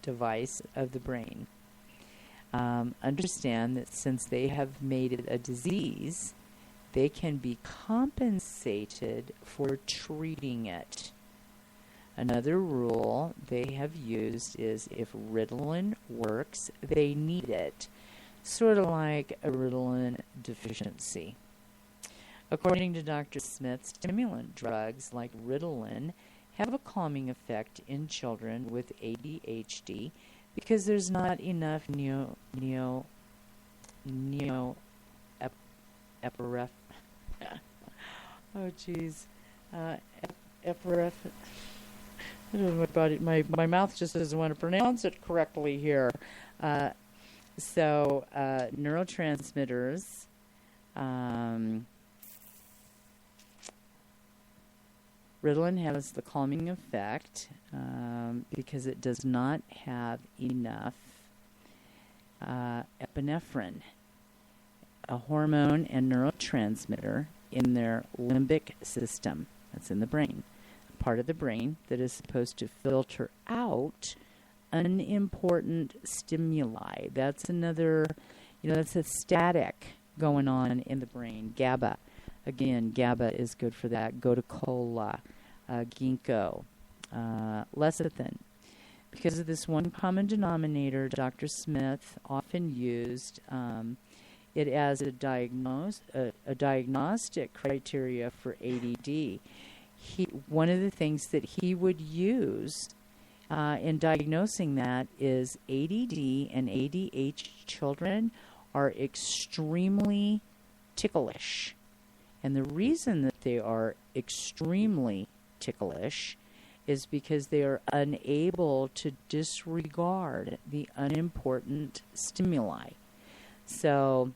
device of the brain. Understand that since they have made it a disease, they can be compensated for treating it. Another rule they have used is if Ritalin works, they need it. Sort of like a Ritalin deficiency. According to Dr. Smith, stimulant drugs like Ritalin have a calming effect in children with ADHD because there's not enough my mouth just doesn't want to pronounce it correctly here. Neurotransmitters. Ritalin has the calming effect because it does not have enough epinephrine, a hormone and neurotransmitter in their limbic system. That's in the brain. A part of the brain that is supposed to filter out unimportant stimuli. That's another, that's a static going on in the brain. GABA. Again, GABA is good for that. Go to cola, ginkgo, lecithin. Because of this one common denominator, Dr. Smith often used it as a diagnostic criteria for ADD. One of the things that he would use in diagnosing that is ADD and ADHD children are extremely ticklish. And the reason that they are extremely ticklish is because they are unable to disregard the unimportant stimuli. So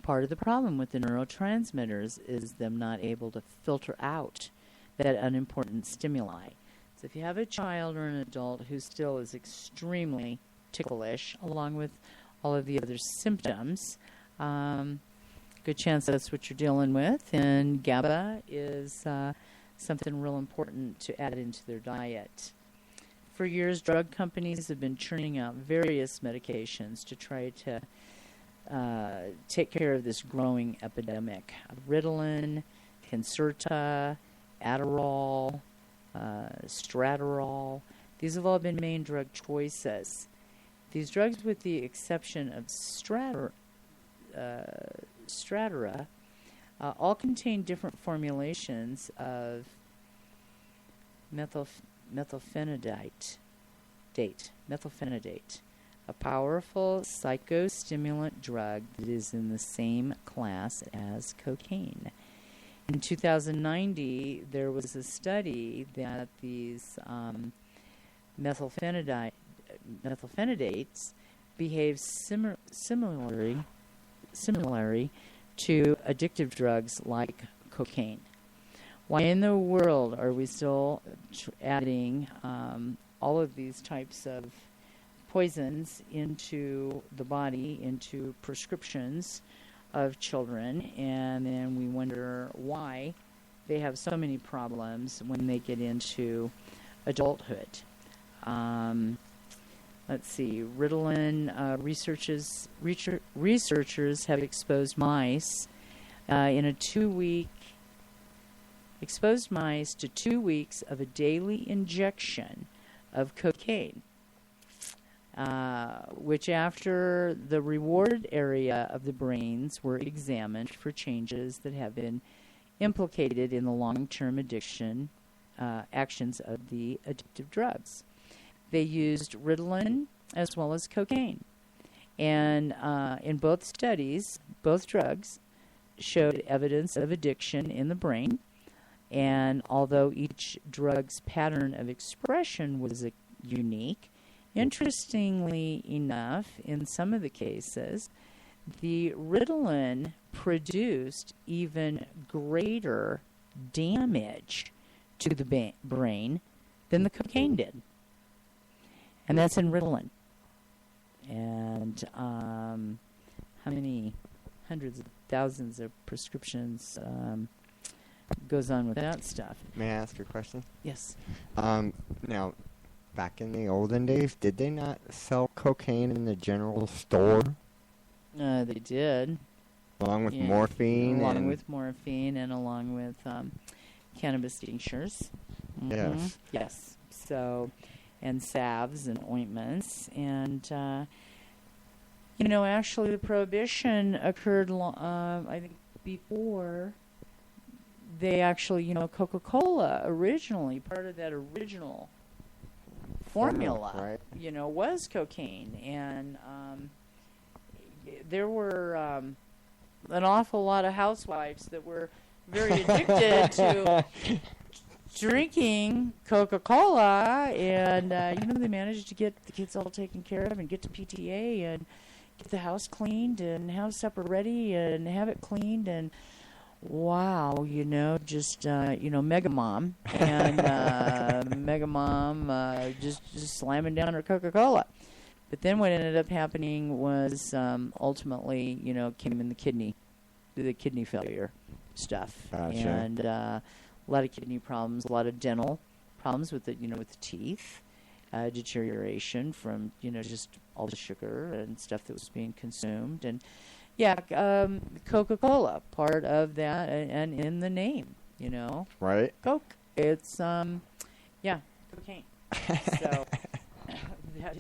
part of the problem with the neurotransmitters is them not able to filter out that unimportant stimuli. So if you have a child or an adult who still is extremely ticklish, along with all of the other symptoms, good chance that's what you're dealing with. And GABA is something real important to add into their diet. For years, drug companies have been churning out various medications to try to take care of this growing epidemic. Ritalin, Concerta, Adderall, Straterol. These have all been main drug choices. These drugs, with the exception of Stratera, all contain different formulations of methylphenidate, a powerful psychostimulant drug that is in the same class as cocaine. In 2090, there was a study that these methylphenidates behave similarly to addictive drugs like cocaine. Why in the world are we still adding all of these types of poisons into the body, into prescriptions of children, and then we wonder why they have so many problems when they get into adulthood? Let's see. Ritalin researchers have exposed mice to 2 weeks of a daily injection of cocaine, which after the reward area of the brains were examined for changes that have been implicated in the long-term addiction actions of the addictive drugs. They used Ritalin as well as cocaine. And in both studies, both drugs showed evidence of addiction in the brain. And although each drug's pattern of expression was unique, interestingly enough, in some of the cases, the Ritalin produced even greater damage to the brain than the cocaine did. And that's in Ritalin. And how many hundreds of thousands of prescriptions goes on with that stuff? May I ask a question? Yes. Now, back in the olden days, did they not sell cocaine in the general store? They did. Along with Yeah, morphine along and... with morphine and along with cannabis tinctures. Yes. Yes. So, and salves and ointments. And, actually the prohibition occurred, I think, before they actually, Coca-Cola originally, part of that original formula, right? Was cocaine. And there were an awful lot of housewives that were very addicted to drinking Coca-Cola, and they managed to get the kids all taken care of and get to PTA and get the house cleaned and have supper ready and have it cleaned, and wow, just mega mom and mega mom just slamming down her Coca-Cola. But then what ended up happening was ultimately, came in the kidney failure stuff. Gotcha. And a lot of kidney problems, a lot of dental problems with the teeth, deterioration from, just all the sugar and stuff that was being consumed. And, Coca-Cola, part of that, and in the name, Right. Coke. It's, cocaine. So that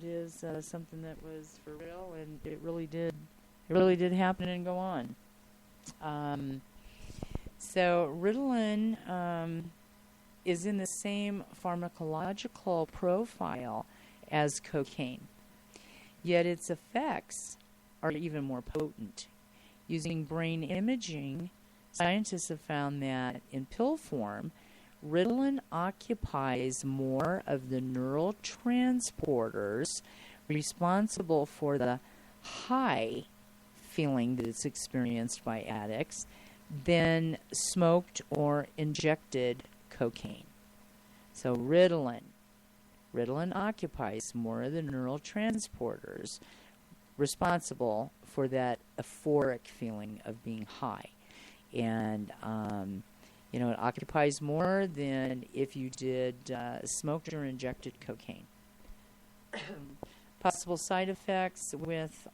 is something that was for real, and it really did happen and go on. So Ritalin is in the same pharmacological profile as cocaine, yet its effects are even more potent. Using brain imaging, scientists have found that in pill form, Ritalin occupies more of the neural transporters responsible for the high feeling that is experienced by addicts than smoked or injected cocaine. So Ritalin occupies more of the neural transporters responsible for that euphoric feeling of being high. And it occupies more than if you did smoked or injected cocaine. Possible side effects with,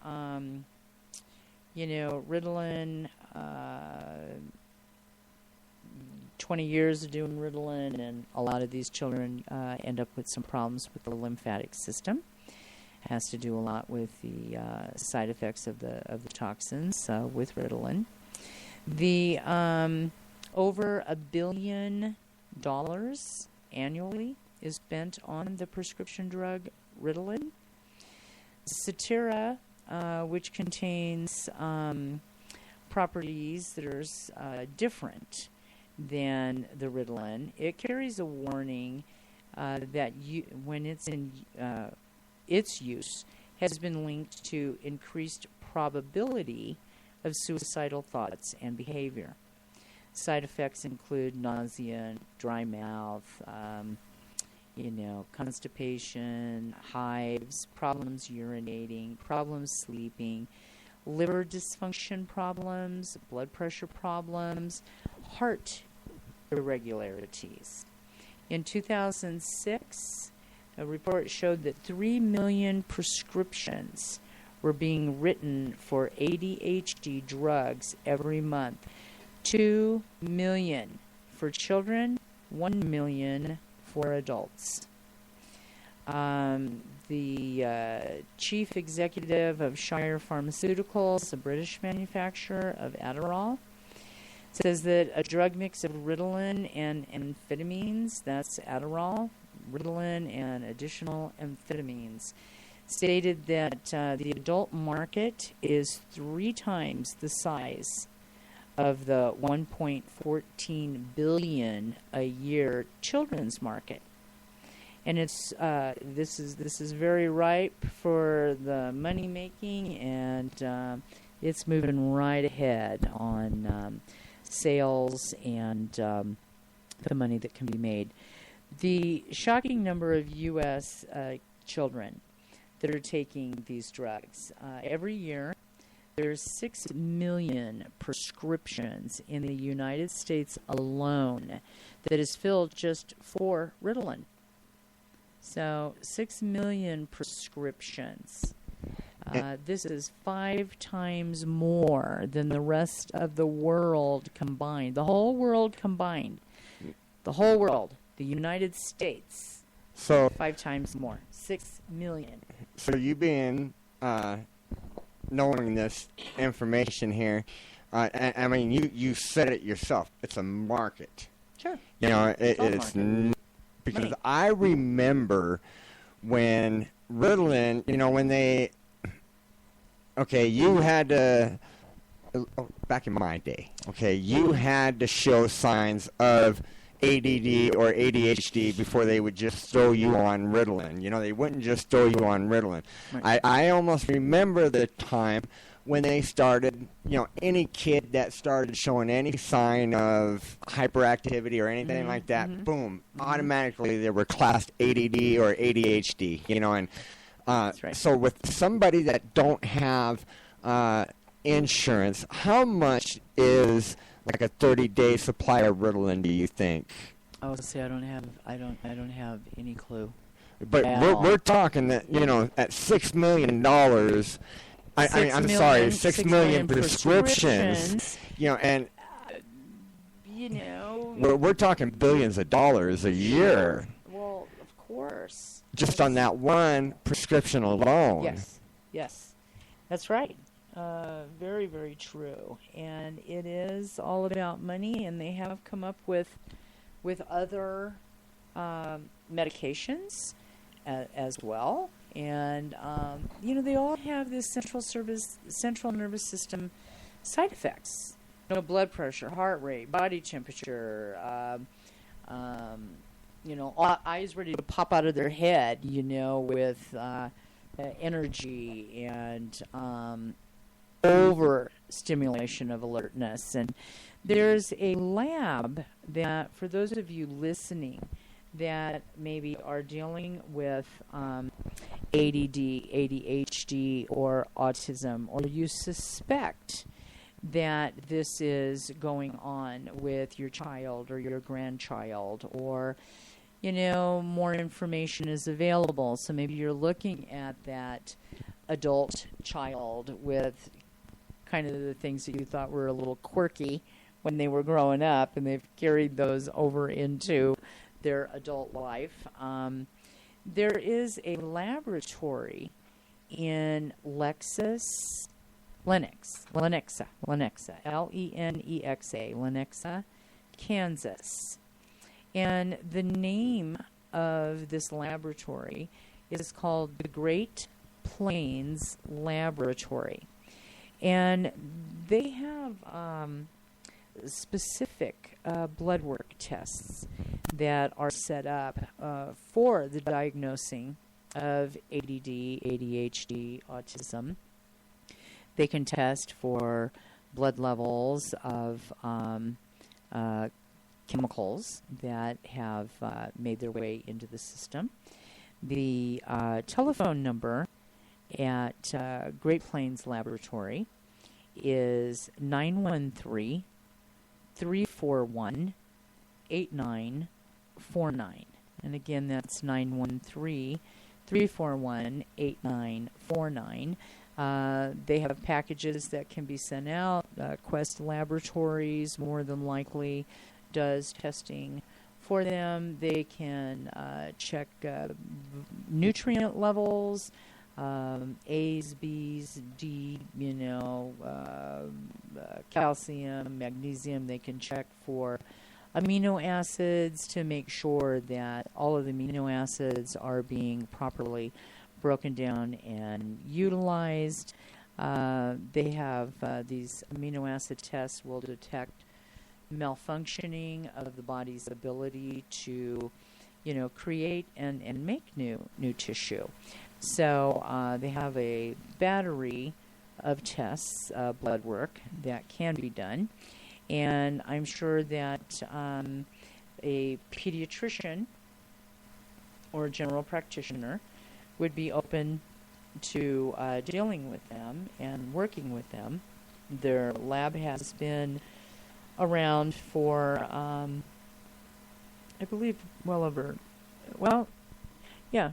Ritalin, 20 years of doing Ritalin, and a lot of these children end up with some problems with the lymphatic system. It has to do a lot with the side effects of the toxins with Ritalin. The over $1 billion annually is spent on the prescription drug Ritalin. Satira, which contains properties that are different than the Ritalin, it carries a warning that when it's in its use has been linked to increased probability of suicidal thoughts and behavior. Side effects include nausea, dry mouth, constipation, hives, problems urinating, problems sleeping, liver dysfunction problems, blood pressure problems, heart irregularities. In 2006, a report showed that 3 million prescriptions were being written for ADHD drugs every month. 2 million for children, 1 million for adults. The chief executive of Shire Pharmaceuticals, a British manufacturer of Adderall, says that a drug mix of Ritalin and amphetamines, that's Adderall, Ritalin, and additional amphetamines, stated that the adult market is 3 times the size of the 1.14 billion a year children's market. And it's this is very ripe for the money making, and it's moving right ahead on sales and the money that can be made. The shocking number of U.S. children that are taking these drugs every year. There's 6 million prescriptions in the United States alone that is filled just for Ritalin. So 6 million prescriptions. This is 5 times more than the rest of the world combined. The whole world combined. The whole world. The United States. So 5 times more. 6 million. So you being knowing this information here, I mean, you said it yourself. It's a market. Sure. You know, it's because Money. I remember when Ritalin, you know, when they, okay, you had to, back in my day, okay, you had to show signs of ADD or ADHD before they would just throw you on Ritalin. You know, they wouldn't just throw you on Ritalin. Right. I almost remember the time when they started, you know, any kid that started showing any sign of hyperactivity or anything like that, boom, automatically they were classed ADD or ADHD, you know, and That's right. so with somebody that don't have insurance, how much is like a 30-day supply of Ritalin, do you think? I was say I don't have any clue. But we're talking that, you know, at $6 million, I'm sorry, 6 million prescriptions, you know, and You know. we're talking billions of dollars a year Well, of course. just on that one prescription alone. Yes, that's right. Very, very true. And it is all about money, and they have come up with other medications as well. And you know, they all have this central nervous system side effects. You know, blood pressure, heart rate, body temperature. You know, eyes ready to pop out of their head. You know, with energy and overstimulation of alertness. And there's a lab that, for those of you listening that maybe are dealing with ADD, ADHD, or autism, or you suspect that this is going on with your child or your grandchild, or, you know, more information is available. So maybe you're looking at that adult child with kind of the things that you thought were a little quirky when they were growing up, and they've carried those over into their adult life. There is a laboratory in Lenexa, Lenexa, Kansas. And the name of this laboratory is called the Great Plains Laboratory. And they have specific blood work tests that are set up for the diagnosing of ADD, ADHD, autism. They can test for blood levels of chemicals that have made their way into the system. The telephone number at Great Plains Laboratory is 913-341-8949. And again, that's 913-341-8949. They have packages that can be sent out. Quest Laboratories more than likely does testing for them. They can check nutrient levels, A's, B's, D, you know, calcium, magnesium. They can check for amino acids to make sure that all of the amino acids are being properly broken down and utilized. They have these amino acid tests will detect malfunctioning of the body's ability to, you know, create and make new tissue. So they have a battery of tests, blood work that can be done. And I'm sure that a pediatrician or a general practitioner would be open to dealing with them and working with them. Their lab has been around for, I believe, Yeah,